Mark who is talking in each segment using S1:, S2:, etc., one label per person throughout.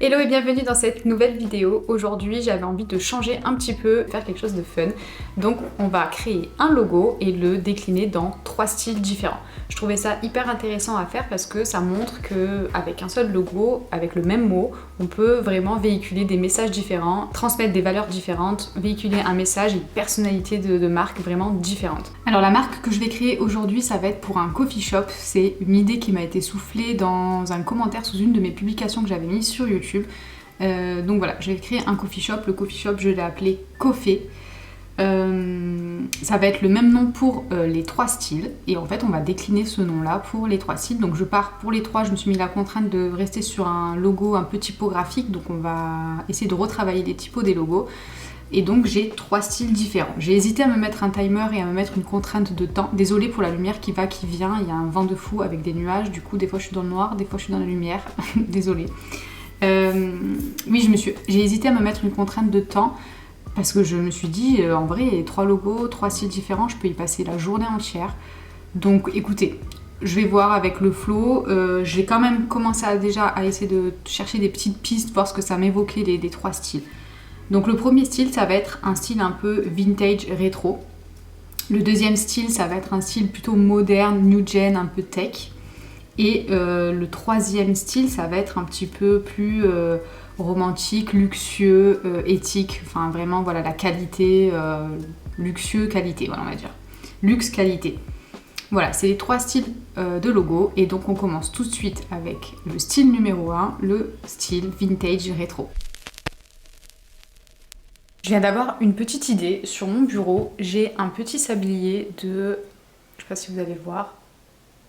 S1: Hello et bienvenue dans cette nouvelle vidéo. Aujourd'hui j'avais envie de changer un petit peu, faire quelque chose de fun. Donc on va créer un logo et le décliner dans 3 styles différents. Je trouvais ça hyper intéressant à faire parce que ça montre qu'avec un seul logo, avec le même mot, on peut vraiment véhiculer des messages différents, transmettre des valeurs différentes, véhiculer un message et une personnalité de marque vraiment différente. Alors la marque que je vais créer aujourd'hui, ça va être pour un coffee shop. C'est une idée qui m'a été soufflée dans un commentaire sous une de mes publications que j'avais mise sur YouTube. Donc voilà, je vais créer un coffee shop. Le coffee shop, je l'ai appelé Coffee. Ça va être le même nom pour les 3 styles. Et en fait, on va décliner ce nom-là pour les 3 styles. Donc je pars pour les 3. Je me suis mis la contrainte de rester sur un logo un peu typographique. Donc on va essayer de retravailler les typos des logos. Et donc j'ai 3 styles différents. J'ai hésité à me mettre un timer et à me mettre une contrainte de temps. Désolée pour la lumière qui va, qui vient. Il y a un vent de fou avec des nuages. Du coup, des fois je suis dans le noir, des fois je suis dans la lumière. Désolée. Oui, j'ai hésité à me mettre une contrainte de temps parce que je me suis dit, en vrai, 3 logos, 3 styles différents, je peux y passer la journée entière. Donc écoutez, je vais voir avec le flow. J'ai quand même commencé à essayer de chercher des petites pistes, voir ce que ça m'évoquait les 3 styles. Donc le premier style, ça va être un style un peu vintage rétro. Le deuxième style, ça va être un style plutôt moderne, new gen, un peu tech. Et le troisième style, ça va être un petit peu plus romantique, luxueux, éthique. Enfin vraiment, voilà, la qualité, luxueux, qualité, voilà, on va dire. Luxe, qualité. Voilà, c'est les 3 styles de logo. Et donc on commence tout de suite avec le style numéro 1, le style vintage rétro. Je viens d'avoir une petite idée. Sur mon bureau, j'ai un petit sablier de, je sais pas si vous allez voir,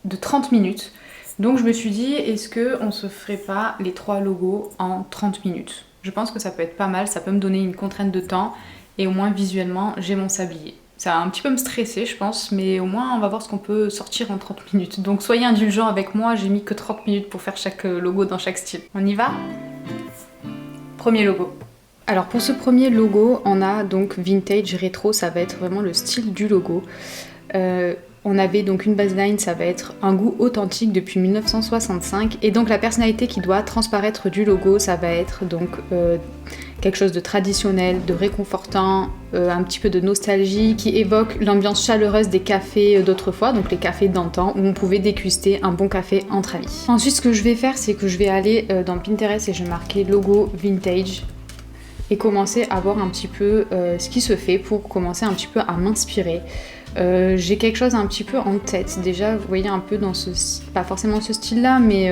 S1: de 30 minutes. Donc je me suis dit, est-ce qu'on se ferait pas les 3 logos en 30 minutes? Je pense que ça peut être pas mal, ça peut me donner une contrainte de temps et au moins visuellement j'ai mon sablier. Ça va un petit peu me stresser je pense, mais au moins on va voir ce qu'on peut sortir en 30 minutes. Donc soyez indulgents avec moi, j'ai mis que 30 minutes pour faire chaque logo dans chaque style. On y va? Premier logo. Alors pour ce premier logo, on a donc vintage rétro, ça va être vraiment le style du logo. On avait donc une baseline, ça va être un goût authentique depuis 1965, et donc la personnalité qui doit transparaître du logo, ça va être donc quelque chose de traditionnel, de réconfortant, un petit peu de nostalgie, qui évoque l'ambiance chaleureuse des cafés d'autrefois, donc les cafés d'antan, où on pouvait déguster un bon café entre amis. Ensuite, ce que je vais faire, c'est que je vais aller dans Pinterest et je vais marquer logo vintage, et commencer à voir un petit peu ce qui se fait pour commencer un petit peu à m'inspirer. J'ai quelque chose un petit peu en tête. Déjà, vous voyez un peu dans pas forcément ce style-là, mais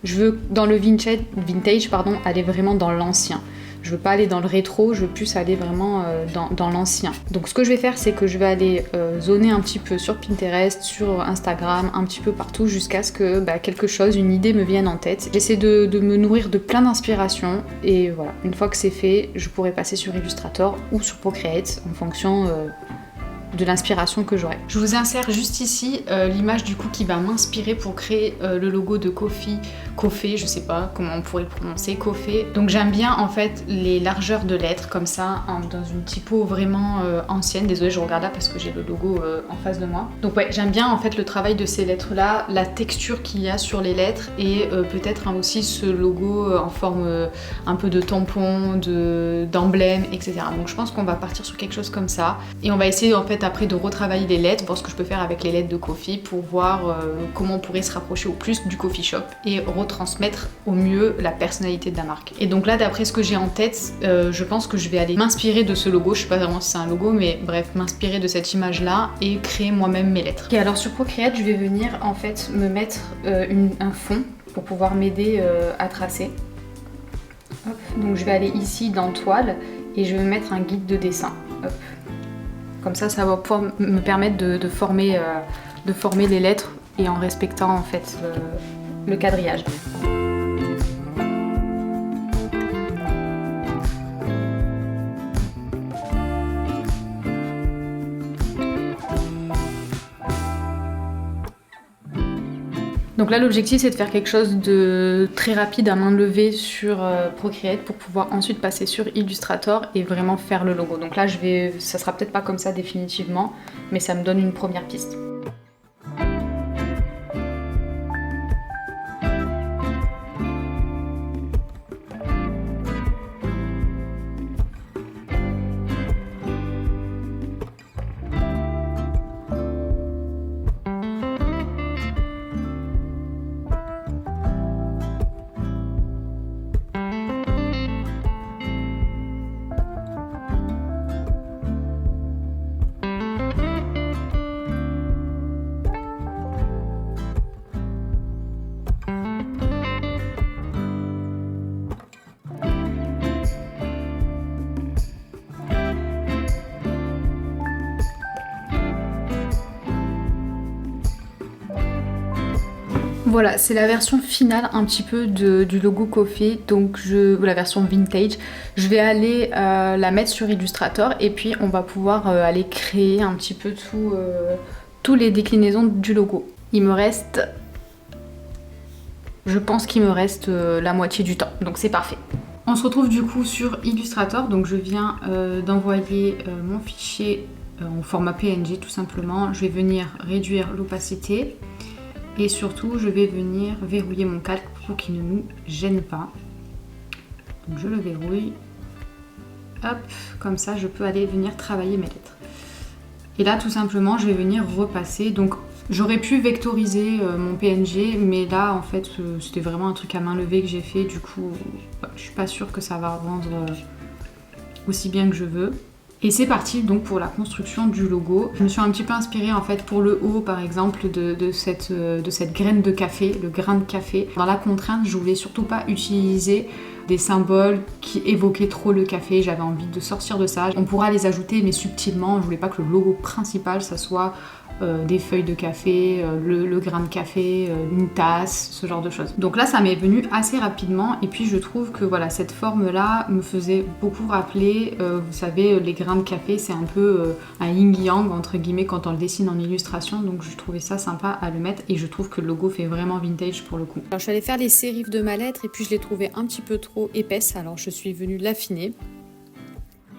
S1: je veux dans le vintage, aller vraiment dans l'ancien. Je veux pas aller dans le rétro, je veux plus aller vraiment dans l'ancien. Donc ce que je vais faire, c'est que je vais aller zoner un petit peu sur Pinterest, sur Instagram, un petit peu partout, jusqu'à ce que quelque chose, une idée me vienne en tête. J'essaie de me nourrir de plein d'inspiration, et voilà, une fois que c'est fait, je pourrai passer sur Illustrator ou sur Procreate, en fonction de l'inspiration que j'aurai. Je vous insère juste ici l'image du coup qui va m'inspirer pour créer le logo de Coffee, je sais pas comment on pourrait le prononcer, Coffee. Donc j'aime bien en fait les largeurs de lettres comme ça, dans une typo vraiment ancienne. Désolée, je regarde là parce que j'ai le logo en face de moi. Donc ouais, j'aime bien en fait le travail de ces lettres là, la texture qu'il y a sur les lettres, et peut-être aussi ce logo en forme un peu de tampon, d'emblème, etc. Donc je pense qu'on va partir sur quelque chose comme ça, et on va essayer en fait après de retravailler les lettres, voir ce que je peux faire avec les lettres de Coffee pour voir comment on pourrait se rapprocher au plus du coffee shop et retransmettre au mieux la personnalité de la marque. Et donc là, d'après ce que j'ai en tête, je pense que je vais aller m'inspirer de ce logo. Je sais pas vraiment si c'est un logo, mais bref, m'inspirer de cette image là et créer moi-même mes lettres. Et alors sur Procreate, je vais venir en fait me mettre un fond pour pouvoir m'aider à tracer. Hop. Donc je vais aller ici dans Toile et je vais mettre un guide de dessin. Hop. Comme ça, ça va pouvoir me permettre de former les lettres, et en respectant en fait le quadrillage. Donc là, l'objectif, c'est de faire quelque chose de très rapide à main levée sur Procreate pour pouvoir ensuite passer sur Illustrator et vraiment faire le logo. Donc là, ça sera peut-être pas comme ça définitivement, mais ça me donne une première piste. Voilà, c'est la version finale un petit peu du logo Coffee, donc la version vintage. Je vais aller la mettre sur Illustrator et puis on va pouvoir aller créer un petit peu tous les déclinaisons du logo. Je pense qu'il me reste la moitié du temps, donc c'est parfait. On se retrouve du coup sur Illustrator, donc je viens d'envoyer mon fichier en format PNG tout simplement. Je vais venir réduire l'opacité. Et surtout, je vais venir verrouiller mon calque pour qu'il ne nous gêne pas. Donc je le verrouille. Hop, comme ça, je peux aller venir travailler mes lettres. Et là, tout simplement, je vais venir repasser. Donc, j'aurais pu vectoriser mon PNG, mais là, en fait, c'était vraiment un truc à main levée que j'ai fait. Du coup, je suis pas sûre que ça va rendre aussi bien que je veux. Et c'est parti donc pour la construction du logo. Je me suis un petit peu inspirée en fait pour le haut par exemple de cette graine de café, le grain de café. Dans la contrainte, je voulais surtout pas utiliser des symboles qui évoquaient trop le café, j'avais envie de sortir de ça. On pourra les ajouter mais subtilement, je voulais pas que le logo principal ça soit des feuilles de café, le grain de café, une tasse, ce genre de choses. Donc là ça m'est venu assez rapidement et puis je trouve que voilà cette forme là me faisait beaucoup rappeler, vous savez les grains de café c'est un peu un yin-yang entre guillemets quand on le dessine en illustration, donc je trouvais ça sympa à le mettre et je trouve que le logo fait vraiment vintage pour le coup. Alors je suis allée faire les sérifs de ma lettre et puis je l'ai trouvée un petit peu trop épaisse, alors je suis venue l'affiner.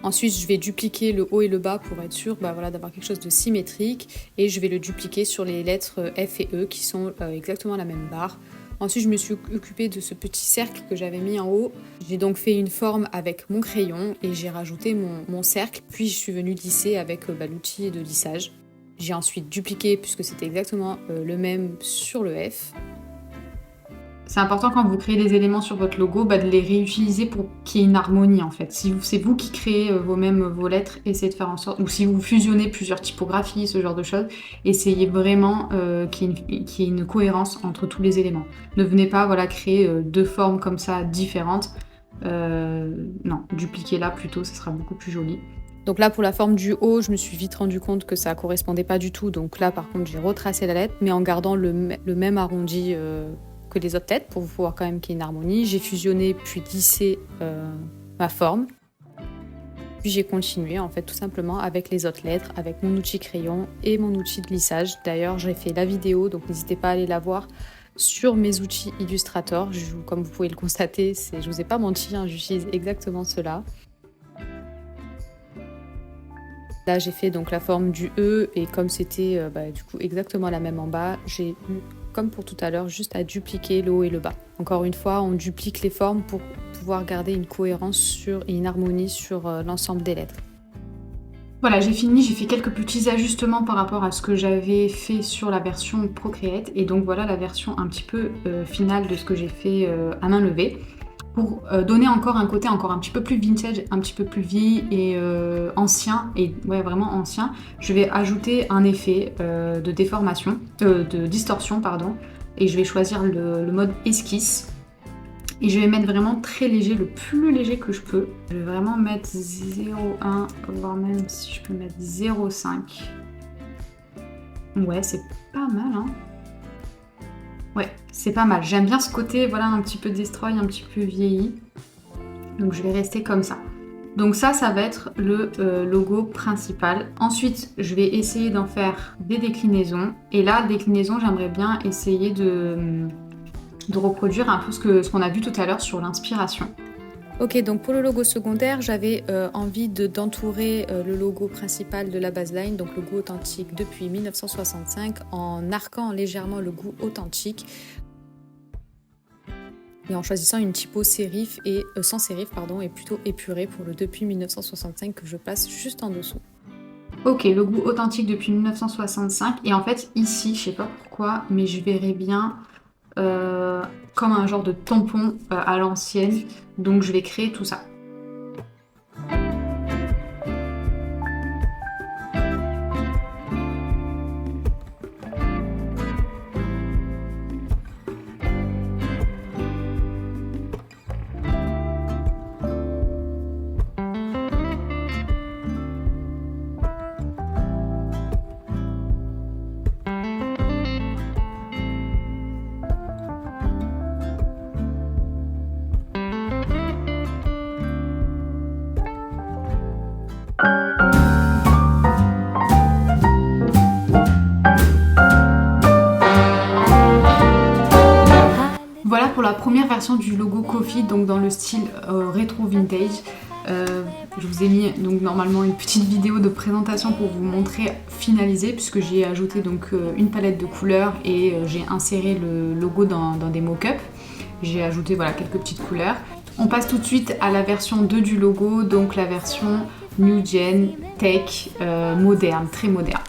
S1: Ensuite, je vais dupliquer le haut et le bas pour être sûr d'avoir quelque chose de symétrique. Et je vais le dupliquer sur les lettres F et E qui sont exactement la même barre. Ensuite, je me suis occupée de ce petit cercle que j'avais mis en haut. J'ai donc fait une forme avec mon crayon et j'ai rajouté mon cercle. Puis, je suis venue lisser avec l'outil de lissage. J'ai ensuite dupliqué, puisque c'était exactement le même sur le F. C'est important quand vous créez des éléments sur votre logo de les réutiliser pour qu'il y ait une harmonie en fait. Si c'est vous qui créez vos lettres, essayez de faire en sorte, ou si vous fusionnez plusieurs typographies, ce genre de choses, essayez vraiment qu'il y ait une cohérence entre tous les éléments. Ne venez pas créer deux formes comme ça différentes. Non, dupliquez-la plutôt, ça sera beaucoup plus joli. Donc là, pour la forme du haut, je me suis vite rendu compte que ça correspondait pas du tout. Donc là, par contre, j'ai retracé la lettre, mais en gardant le même arrondi que les autres lettres pour pouvoir quand même qu'il y ait une harmonie. J'ai fusionné puis lissé ma forme. Puis j'ai continué en fait tout simplement avec les autres lettres, avec mon outil crayon et mon outil de lissage. D'ailleurs, j'ai fait la vidéo, donc n'hésitez pas à aller la voir sur mes outils Illustrator. Comme vous pouvez le constater, je vous ai pas menti, j'utilise exactement cela. Là, j'ai fait donc la forme du E et comme c'était du coup exactement la même en bas, j'ai eu, comme pour tout à l'heure, juste à dupliquer le haut et le bas. Encore une fois, on duplique les formes pour pouvoir garder une cohérence et une harmonie sur l'ensemble des lettres. Voilà, j'ai fini, j'ai fait quelques petits ajustements par rapport à ce que j'avais fait sur la version Procreate et donc voilà la version un petit peu finale de ce que j'ai fait à main levée. Pour donner encore un côté encore un petit peu plus vintage, un petit peu plus vieilli et ancien, et ouais vraiment ancien, je vais ajouter un effet de déformation, de distorsion pardon, et je vais choisir le mode esquisse. Et je vais mettre vraiment très léger, le plus léger que je peux. Je vais vraiment mettre 0,1, voire même si je peux mettre 0,5. Ouais, c'est pas mal hein. Ouais, c'est pas mal. J'aime bien ce côté, voilà, un petit peu destroy, un petit peu vieilli. Donc je vais rester comme ça. Donc ça va être le logo principal. Ensuite, je vais essayer d'en faire des déclinaisons. Et là, déclinaison, j'aimerais bien essayer de reproduire un peu ce qu'on a vu tout à l'heure sur l'inspiration. Ok, donc pour le logo secondaire, j'avais envie d'entourer le logo principal de la baseline, donc le goût authentique depuis 1965, en arquant légèrement le goût authentique et en choisissant une typo sérif et sans sérif et plutôt épuré pour le depuis 1965 que je place juste en dessous. Ok, le goût authentique depuis 1965 et en fait ici, je sais pas pourquoi, mais je verrais bien comme un genre de tampon à l'ancienne, donc je vais créer tout ça. pour la première version du logo Coffee, donc dans le style rétro vintage. Je vous ai mis donc normalement une petite vidéo de présentation pour vous montrer finalisé, puisque j'ai ajouté donc une palette de couleurs et j'ai inséré le logo dans des mock-ups. J'ai ajouté voilà, quelques petites couleurs. On passe tout de suite à la version 2 du logo, donc la version New Gen, Tech, moderne, très moderne.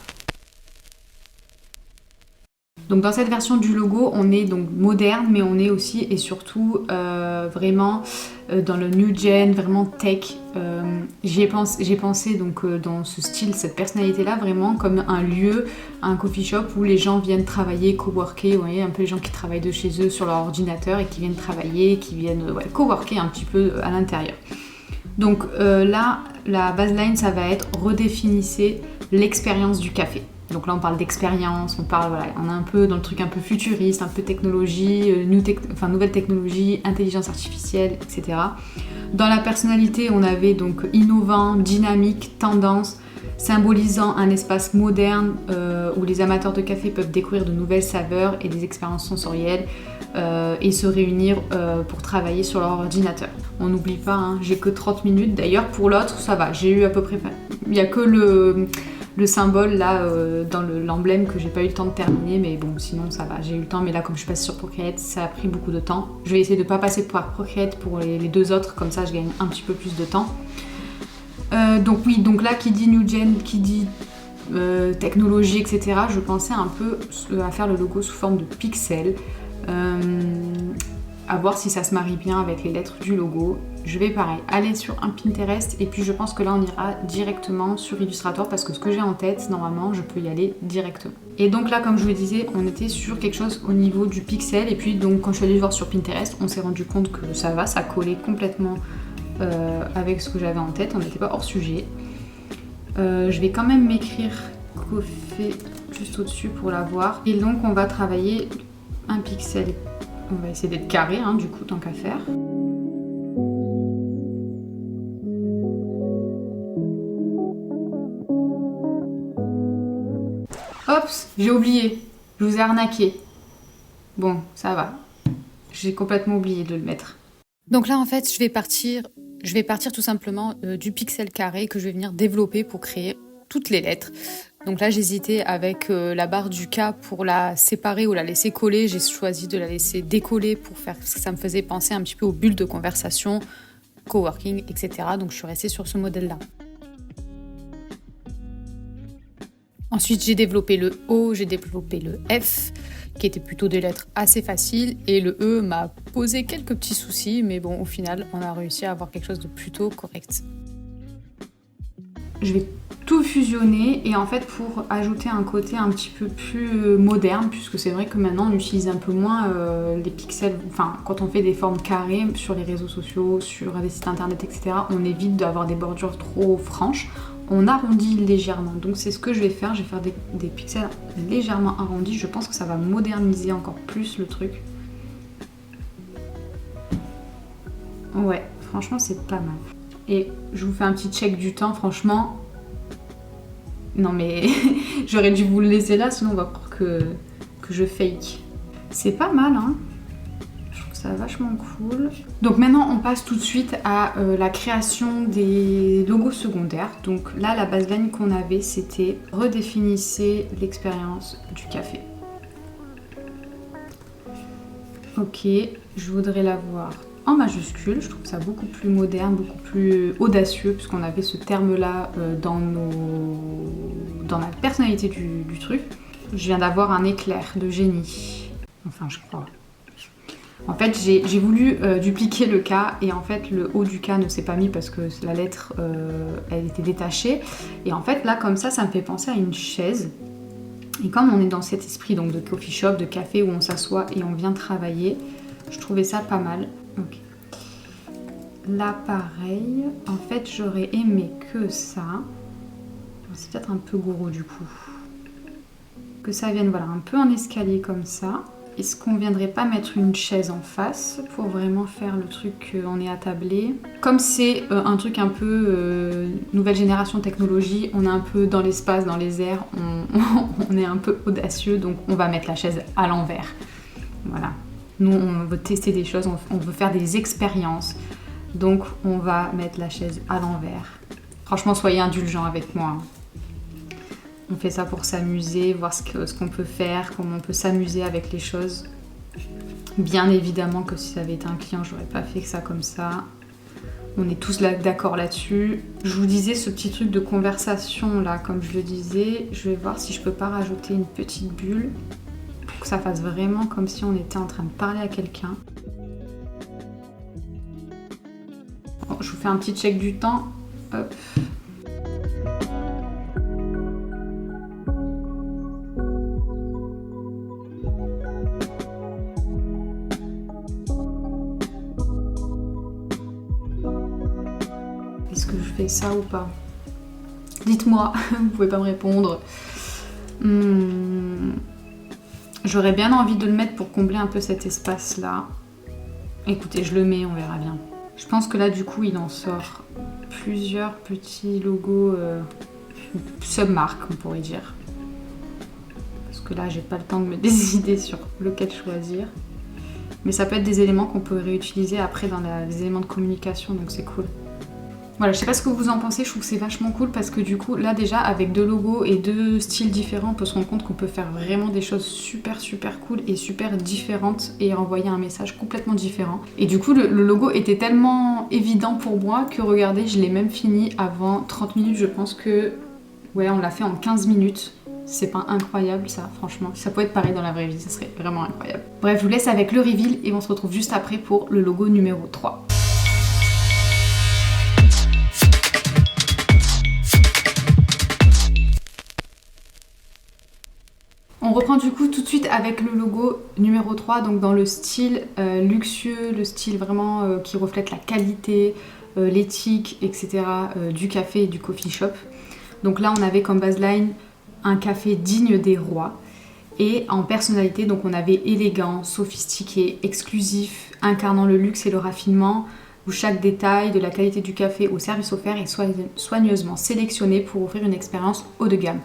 S1: Donc dans cette version du logo, on est donc moderne, mais on est aussi et surtout vraiment dans le New Gen, vraiment tech. J'ai pensé donc dans ce style, cette personnalité-là, vraiment comme un lieu, un coffee shop où les gens viennent travailler, coworker, vous voyez, un peu les gens qui travaillent de chez eux sur leur ordinateur et qui viennent travailler, qui viennent coworker un petit peu à l'intérieur. Donc là, la baseline, ça va être redéfinissez l'expérience du café. Donc là on parle d'expérience, on est un peu dans le truc un peu futuriste, un peu technologie, nouvelle technologie, intelligence artificielle, etc. Dans la personnalité, on avait donc innovant, dynamique, tendance, symbolisant un espace moderne où les amateurs de café peuvent découvrir de nouvelles saveurs et des expériences sensorielles et se réunir pour travailler sur leur ordinateur. On n'oublie pas, hein, j'ai que 30 minutes. D'ailleurs pour l'autre, ça va, j'ai eu à peu près... Il n'y a que le symbole là dans l'emblème que j'ai pas eu le temps de terminer, mais bon sinon ça va, j'ai eu le temps, mais là comme je passe sur Procreate, ça a pris beaucoup de temps. Je vais essayer de pas passer par Procreate pour les deux autres, comme ça je gagne un petit peu plus de temps. Donc oui, donc là qui dit New Gen, qui dit technologie, etc., je pensais un peu à faire le logo sous forme de pixels, à voir si ça se marie bien avec les lettres du logo. Je vais pareil aller sur un Pinterest et puis je pense que là on ira directement sur Illustrator parce que ce que j'ai en tête, normalement je peux y aller directement. Et donc là comme je vous le disais, on était sur quelque chose au niveau du pixel et puis donc quand je suis allée voir sur Pinterest, on s'est rendu compte que ça collait complètement avec ce que j'avais en tête, on n'était pas hors sujet. Je vais quand même m'écrire Coffee juste au-dessus pour la voir. Et donc on va travailler un pixel. On va essayer d'être carré, hein, du coup, tant qu'à faire. Oups, j'ai oublié. Je vous ai arnaqué. Bon, ça va. J'ai complètement oublié de le mettre. Donc là, en fait, je vais partir tout simplement du pixel carré que je vais venir développer pour créer toutes les lettres. Donc là, j'hésitais avec la barre du K pour la séparer ou la laisser coller. J'ai choisi de la laisser décoller pour faire parce que ça me faisait penser un petit peu aux bulles de conversation, coworking, etc. Donc je suis restée sur ce modèle-là. Ensuite, j'ai développé le O, j'ai développé le F, qui étaient plutôt des lettres assez faciles, et le E m'a posé quelques petits soucis, mais bon, au final, on a réussi à avoir quelque chose de plutôt correct. Je vais tout fusionner et en fait pour ajouter un côté un petit peu plus moderne, puisque c'est vrai que maintenant on utilise un peu moins les pixels, enfin quand on fait des formes carrées sur les réseaux sociaux, sur des sites internet, etc., on évite d'avoir des bordures trop franches, on arrondit légèrement. Donc c'est ce que je vais faire des pixels légèrement arrondis, je pense que ça va moderniser encore plus le truc. Ouais, franchement c'est pas mal. Et je vous fais un petit check du temps, franchement. Non mais j'aurais dû vous le laisser là, sinon on va croire que je fake. C'est pas mal, hein. Je trouve ça vachement cool. Donc maintenant on passe tout de suite à la création des logos secondaires. Donc là la baseline qu'on avait c'était redéfinissez l'expérience du café. Ok, je voudrais la voir en majuscule, je trouve ça beaucoup plus moderne, beaucoup plus audacieux, puisqu'on avait ce terme-là dans la personnalité du truc. Je viens d'avoir un éclair de génie. Enfin, je crois. En fait, j'ai voulu dupliquer le K, et en fait, le haut du K ne s'est pas mis parce que la lettre, elle était détachée. Et en fait, là, comme ça me fait penser à une chaise. Et comme on est dans cet esprit donc, de coffee shop, de café, où on s'assoit et on vient travailler, je trouvais ça pas mal. Ok. Là pareil, en fait j'aurais aimé que ça, c'est peut-être un peu gourou du coup, que ça vienne voilà, un peu en escalier comme ça. Est-ce qu'on viendrait pas mettre une chaise en face pour vraiment faire le truc on est attablé? Comme c'est un truc un peu nouvelle génération technologie, on est un peu dans l'espace, dans les airs, on est un peu audacieux, donc on va mettre la chaise à l'envers. Voilà. Nous, on veut tester des choses, on veut faire des expériences. Donc, on va mettre la chaise à l'envers. Franchement, soyez indulgents avec moi. On fait ça pour s'amuser, voir ce qu'on peut faire, comment on peut s'amuser avec les choses. Bien évidemment que si ça avait été un client, j'aurais pas fait que ça comme ça. On est tous d'accord là-dessus. Je vous disais ce petit truc de conversation là, comme je le disais. Je vais voir si je peux pas rajouter une petite bulle pour que ça fasse vraiment comme si on était en train de parler à quelqu'un. Bon, je vous fais un petit check du temps. Hop. Est-ce que je fais ça ou pas? Dites-moi, vous pouvez pas me répondre. J'aurais bien envie de le mettre pour combler un peu cet espace-là. Écoutez, je le mets, on verra bien. Je pense que là, du coup, il en sort plusieurs petits logos sub-marques, on pourrait dire. Parce que là, j'ai pas le temps de me décider sur lequel choisir. Mais ça peut être des éléments qu'on peut réutiliser après dans les éléments de communication, donc c'est cool. Voilà, je sais pas ce que vous en pensez, je trouve que c'est vachement cool parce que du coup, là déjà, avec deux logos et deux styles différents, on peut se rendre compte qu'on peut faire vraiment des choses super cool et super différentes et envoyer un message complètement différent. Et du coup, le logo était tellement évident pour moi que regardez, je l'ai même fini avant 30 minutes, je pense que... Ouais, on l'a fait en 15 minutes. C'est pas incroyable ça, franchement. Ça peut être pareil dans la vraie vie, ça serait vraiment incroyable. Bref, je vous laisse avec le reveal et on se retrouve juste après pour le logo numéro 3. On reprend du coup tout de suite avec le logo numéro 3, donc dans le style luxueux, le style vraiment qui reflète la qualité, l'éthique, etc. Du café et du coffee shop. Donc là on avait comme baseline un café digne des rois. Et en personnalité, donc on avait élégant, sophistiqué, exclusif, incarnant le luxe et le raffinement, où chaque détail de la qualité du café au service offert est soigneusement sélectionné pour offrir une expérience haut de gamme.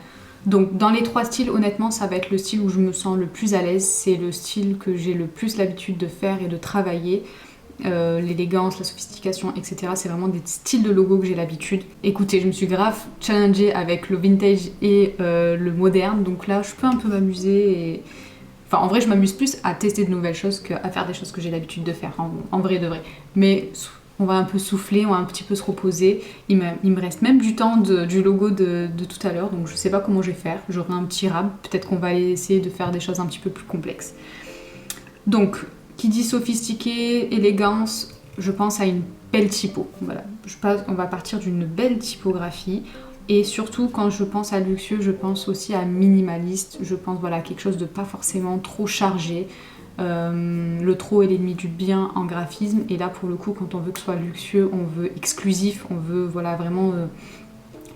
S1: Donc dans les trois styles, honnêtement, ça va être le style où je me sens le plus à l'aise. C'est le style que j'ai le plus l'habitude de faire et de travailler. L'élégance, la sophistication, etc. C'est vraiment des styles de logo que j'ai l'habitude. Écoutez, je me suis grave challengée avec le vintage et le moderne. Donc là, je peux un peu m'amuser. Et... Enfin, en vrai, je m'amuse plus à tester de nouvelles choses qu'à faire des choses que j'ai l'habitude de faire, en vrai de vrai. Mais... on va un peu souffler, on va un petit peu se reposer. Il me reste même du temps du logo de tout à l'heure, donc je sais pas comment je vais faire. J'aurai un petit rab, peut-être qu'on va essayer de faire des choses un petit peu plus complexes. Donc, qui dit sophistiqué, élégance, je pense à une belle typo. Voilà, on va partir d'une belle typographie. Et surtout, quand je pense à luxueux, je pense aussi à minimaliste. Je pense voilà, à quelque chose de pas forcément trop chargé. Le trop est l'ennemi du bien en graphisme, et là pour le coup quand on veut que ce soit luxueux, on veut exclusif, on veut voilà vraiment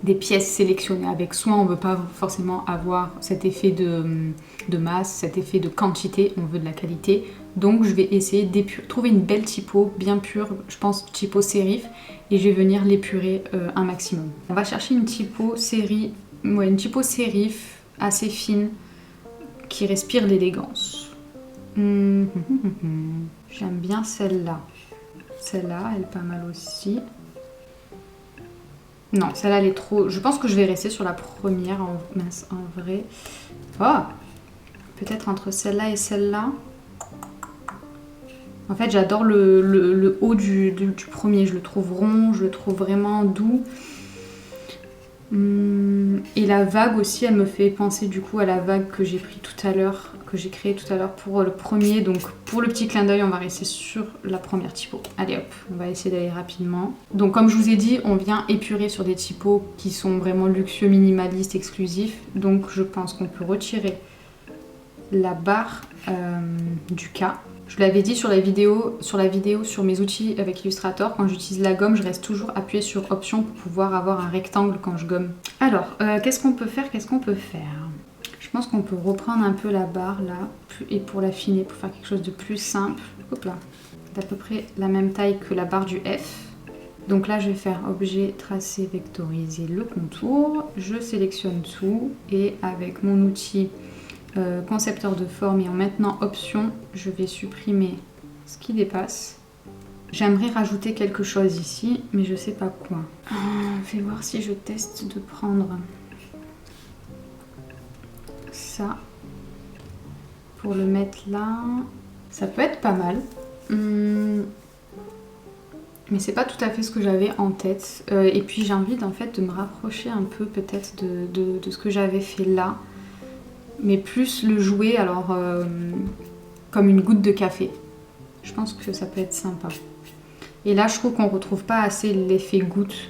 S1: des pièces sélectionnées avec soin, on veut pas forcément avoir cet effet de masse, cet effet de quantité, on veut de la qualité. Donc je vais essayer de trouver une belle typo bien pure, je pense typo sérif, et je vais venir l'épurer un maximum. On va chercher une typo une typo sérif assez fine qui respire l'élégance. J'aime bien celle-là. Celle-là, elle est pas mal aussi. Non, celle-là, elle est trop... Je pense que je vais rester sur la première, en vrai. Oh, peut-être entre celle-là et celle-là. En fait, j'adore le haut du premier. Je le trouve rond, je le trouve vraiment doux. Et la vague aussi, elle me fait penser du coup à la vague que j'ai pris tout à l'heure, que j'ai créée tout à l'heure pour le premier. Donc pour le petit clin d'œil, on va rester sur la première typo. Allez hop, on va essayer d'aller rapidement. Donc comme je vous ai dit, on vient épurer sur des typos qui sont vraiment luxueux, minimalistes, exclusifs. Donc je pense qu'on peut retirer la barre du K. Je l'avais dit sur la vidéo sur mes outils avec Illustrator, quand j'utilise la gomme, je reste toujours appuyée sur Option pour pouvoir avoir un rectangle quand je gomme. Alors, qu'est-ce qu'on peut faire Je pense qu'on peut reprendre un peu la barre là, et pour l'affiner, pour faire quelque chose de plus simple. Hop là, d'à peu près la même taille que la barre du F. Donc là, je vais faire objet, tracer, vectoriser le contour. Je sélectionne tout et avec mon outil concepteur de forme et en maintenant option, je vais supprimer ce qui dépasse. J'aimerais rajouter quelque chose ici, mais je sais pas quoi. Je vais voir si je teste de prendre ça pour le mettre là. Ça peut être pas mal. Mais c'est pas tout à fait ce que j'avais en tête. Et puis j'ai envie en fait de me rapprocher un peu peut-être de ce que j'avais fait là. Mais plus le jouer alors comme une goutte de café. Je pense que ça peut être sympa. Et là je trouve qu'on retrouve pas assez l'effet goutte.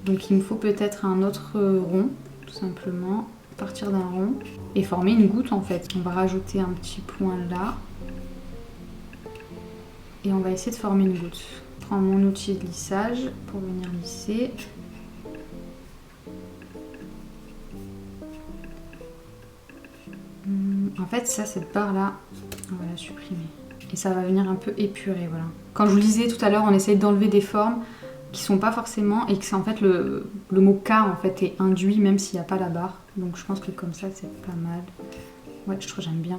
S1: Donc il me faut peut-être un autre rond, tout simplement. Partir d'un rond et former une goutte en fait. On va rajouter un petit point là. Et on va essayer de former une goutte. Je prends mon outil de lissage pour venir lisser. En fait, ça, cette barre là, on va la supprimer. Et ça va venir un peu épurer, voilà. Quand je vous disais tout à l'heure, on essaye d'enlever des formes qui sont pas forcément, et que c'est en fait le mot K en fait est induit même s'il n'y a pas la barre. Donc je pense que comme ça, c'est pas mal. Ouais, je trouve j'aime bien.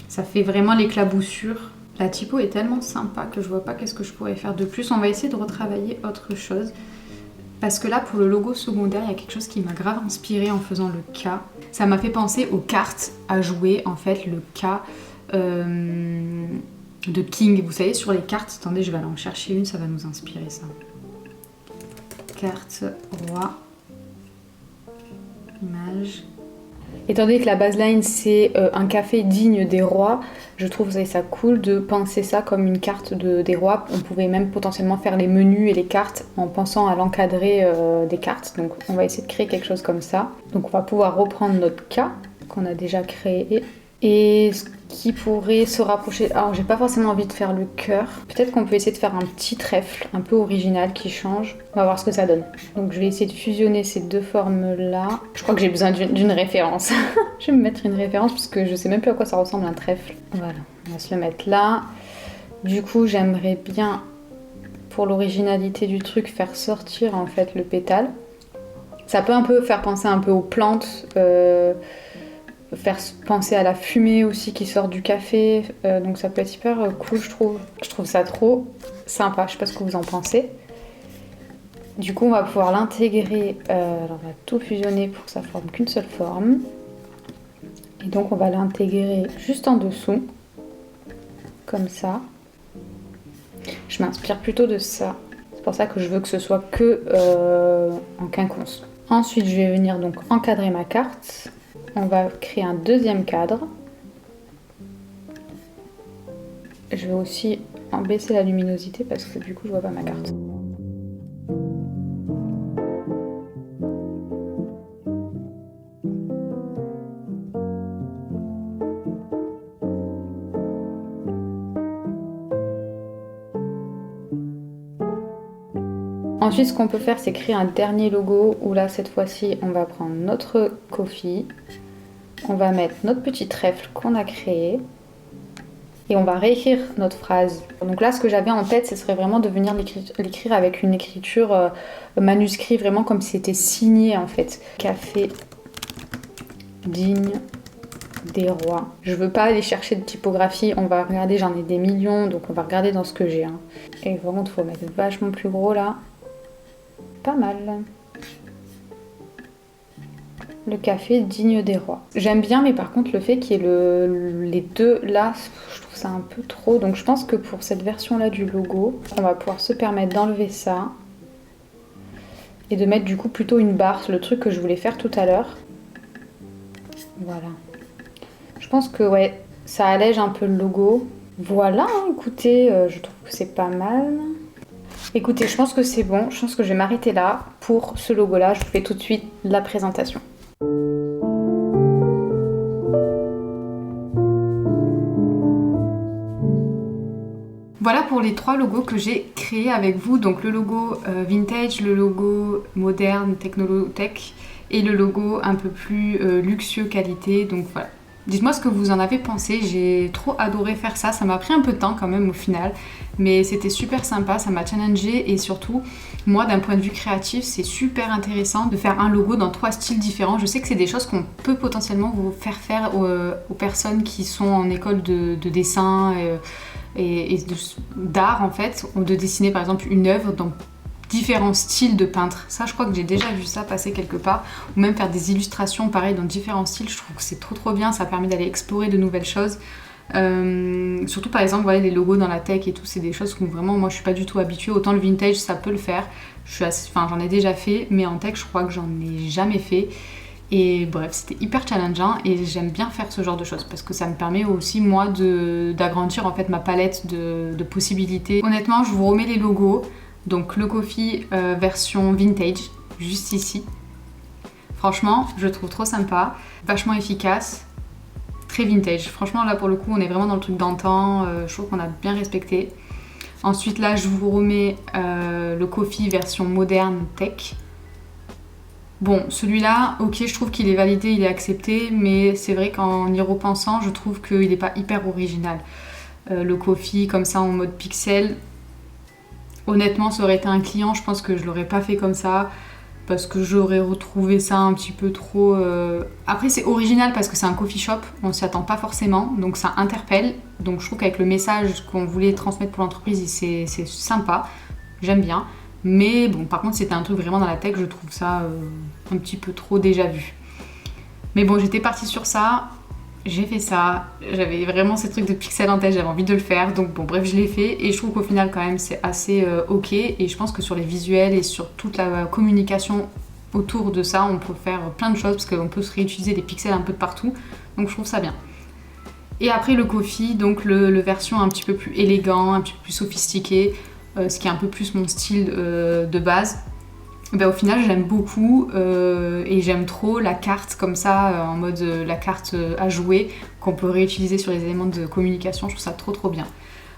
S1: Ça fait vraiment l'éclaboussure. La typo est tellement sympa que je vois pas qu'est-ce que je pourrais faire de plus. On va essayer de retravailler autre chose. Parce que là, pour le logo secondaire, il y a quelque chose qui m'a grave inspiré en faisant le K. Ça m'a fait penser aux cartes à jouer, en fait, le K de King. Vous savez, sur les cartes, attendez, je vais aller en chercher une, ça va nous inspirer ça. Carte, roi, image. Étant donné que la baseline c'est un café digne des rois, je trouve ça cool de penser ça comme une carte des rois. On pouvait même potentiellement faire les menus et les cartes en pensant à l'encadré des cartes. Donc on va essayer de créer quelque chose comme ça. Donc on va pouvoir reprendre notre cas qu'on a déjà créé. Et ce qui pourrait se rapprocher... Alors j'ai pas forcément envie de faire le cœur. Peut-être qu'on peut essayer de faire un petit trèfle un peu original qui change. On va voir ce que ça donne. Donc je vais essayer de fusionner ces deux formes là. Je crois que j'ai besoin d'une référence. Je vais me mettre une référence parce que je sais même plus à quoi ça ressemble un trèfle. Voilà, on va se le mettre là. Du coup j'aimerais bien, pour l'originalité du truc, faire sortir en fait le pétale. Ça peut un peu faire penser un peu aux plantes. Faire penser à la fumée aussi qui sort du café, donc ça peut être hyper cool je trouve. Je trouve ça trop sympa, je sais pas ce que vous en pensez. Du coup on va pouvoir l'intégrer, alors on va tout fusionner pour que ça forme qu'une seule forme. Et donc on va l'intégrer juste en dessous, comme ça. Je m'inspire plutôt de ça, c'est pour ça que je veux que ce soit que en quinconce. Ensuite je vais venir donc encadrer ma carte. On va créer un deuxième cadre. Je vais aussi en baisser la luminosité parce que du coup je vois pas ma carte. Ensuite, ce qu'on peut faire, c'est créer un dernier logo où là, cette fois-ci, on va prendre notre coffee, on va mettre notre petit trèfle qu'on a créé et on va réécrire notre phrase. Donc là, ce que j'avais en tête, ce serait vraiment de venir l'écrire avec une écriture manuscrit, vraiment comme si c'était signé en fait. Café digne des rois. Je veux pas aller chercher de typographie, on va regarder, j'en ai des millions, donc on va regarder dans ce que j'ai. Hein. Et vraiment, il faut mettre vachement plus gros là. Pas mal. Le café digne des rois. J'aime bien, mais par contre le fait qu'il y ait les deux là, je trouve ça un peu trop. Donc je pense que pour cette version là du logo, on va pouvoir se permettre d'enlever ça et de mettre du coup plutôt une barre, le truc que je voulais faire tout à l'heure. Voilà. Je pense que ouais, ça allège un peu le logo. Voilà, hein, écoutez, je trouve que c'est pas mal. Écoutez, je pense que c'est bon, je pense que je vais m'arrêter là pour ce logo-là. Je vous fais tout de suite la présentation. Voilà pour les 3 logos que j'ai créés avec vous. Donc le logo vintage, le logo moderne, technolotech et le logo un peu plus luxueux qualité. Donc voilà. Dites-moi ce que vous en avez pensé, j'ai trop adoré faire ça, ça m'a pris un peu de temps quand même au final. mais c'était super sympa, ça m'a challengé et surtout moi d'un point de vue créatif c'est super intéressant de faire un logo dans 3 styles différents. Je sais que c'est des choses qu'on peut potentiellement vous faire aux personnes qui sont en école de dessin et d'art en fait, ou de dessiner par exemple une œuvre dans différents styles de peintre. Ça je crois que j'ai déjà vu ça passer quelque part, ou même faire des illustrations pareil dans différents styles. Je trouve que c'est trop bien, ça permet d'aller explorer de nouvelles choses. Surtout par exemple voilà, les logos dans la tech et tout, c'est des choses que vraiment moi je suis pas du tout habituée. Autant le vintage ça peut le faire, j'en ai déjà fait, mais en tech je crois que j'en ai jamais fait. Et bref, c'était hyper challengeant et j'aime bien faire ce genre de choses parce que ça me permet aussi moi d'agrandir en fait ma palette de possibilités. Honnêtement je vous remets les logos, donc le Ko-fi version vintage juste ici. Franchement je le trouve trop sympa, vachement efficace, très vintage. Franchement là pour le coup on est vraiment dans le truc d'antan, je trouve qu'on a bien respecté. Ensuite là je vous remets le Ko-fi version moderne tech. Bon celui-là ok je trouve qu'il est validé, il est accepté, mais c'est vrai qu'en y repensant je trouve qu'il n'est pas hyper original. Le Ko-fi comme ça en mode pixel, honnêtement ça aurait été un client, je pense que je l'aurais pas fait comme ça. Parce que j'aurais retrouvé ça un petit peu trop... Après c'est original parce que c'est un coffee shop, on s'y attend pas forcément, donc ça interpelle. Donc je trouve qu'avec le message qu'on voulait transmettre pour l'entreprise, c'est sympa, j'aime bien. Mais bon, par contre c'était un truc vraiment dans la tech, je trouve ça un petit peu trop déjà vu. Mais bon, j'étais partie sur ça, j'ai fait ça, j'avais vraiment ces trucs de pixel en tête, j'avais envie de le faire, donc bon bref je l'ai fait et je trouve qu'au final quand même c'est assez ok, et je pense que sur les visuels et sur toute la communication autour de ça on peut faire plein de choses parce qu'on peut se réutiliser des pixels un peu de partout, donc je trouve ça bien. Et après le Ko-fi, donc le version un petit peu plus élégant, un petit peu plus sophistiqué, ce qui est un peu plus mon style de base. Ben, au final j'aime beaucoup et j'aime trop la carte comme ça en mode la carte à jouer qu'on peut réutiliser sur les éléments de communication, je trouve ça trop bien.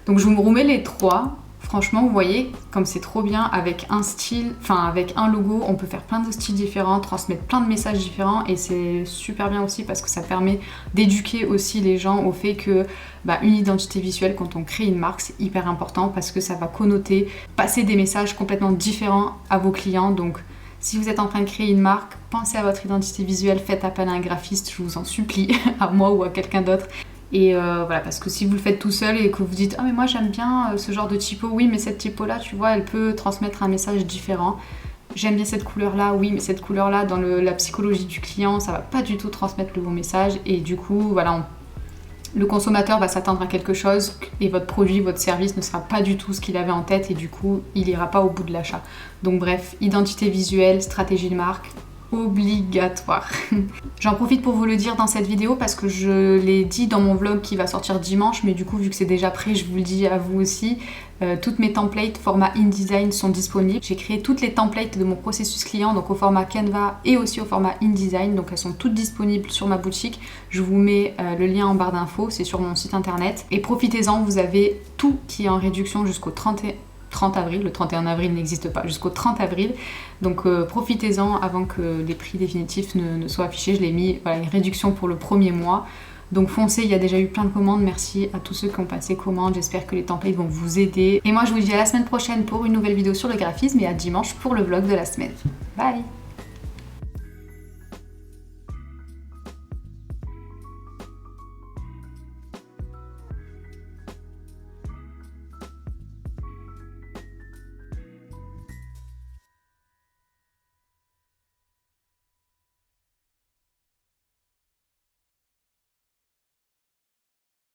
S1: Donc je vous remets les 3, franchement vous voyez comme c'est trop bien avec un style, enfin avec un logo on peut faire plein de styles différents, transmettre plein de messages différents et c'est super bien aussi parce que ça permet d'éduquer aussi les gens au fait que une identité visuelle quand on crée une marque c'est hyper important parce que ça va connoter, passer des messages complètement différents à vos clients. Donc si vous êtes en train de créer une marque, pensez à votre identité visuelle, faites appel à un graphiste, je vous en supplie, à moi ou à quelqu'un d'autre. Et voilà, parce que si vous le faites tout seul et que vous dites « Ah mais moi j'aime bien ce genre de typo, oui mais cette typo là tu vois elle peut transmettre un message différent. J'aime bien cette couleur là, oui mais cette couleur là dans la psychologie du client ça va pas du tout transmettre le bon message. » Et du coup voilà, le consommateur va s'attendre à quelque chose et votre produit, votre service ne sera pas du tout ce qu'il avait en tête et du coup il ira pas au bout de l'achat. Donc bref, identité visuelle, stratégie de marque, obligatoire. J'en profite pour vous le dire dans cette vidéo parce que je l'ai dit dans mon vlog qui va sortir dimanche, mais du coup vu que c'est déjà prêt je vous le dis à vous aussi. Toutes mes templates format InDesign sont disponibles. J'ai créé toutes les templates de mon processus client, donc au format Canva et aussi au format InDesign, donc elles sont toutes disponibles sur ma boutique. Je vous mets le lien en barre d'infos, c'est sur mon site internet. Et profitez-en, vous avez tout qui est en réduction jusqu'au 30 avril, le 31 avril n'existe pas, jusqu'au 30 avril. Donc profitez-en avant que les prix définitifs ne soient affichés. Je l'ai mis, voilà, une réduction pour le premier mois. Donc foncez, il y a déjà eu plein de commandes, merci à tous ceux qui ont passé commande, j'espère que les templates vont vous aider. Et moi je vous dis à la semaine prochaine pour une nouvelle vidéo sur le graphisme et à dimanche pour le vlog de la semaine. Bye!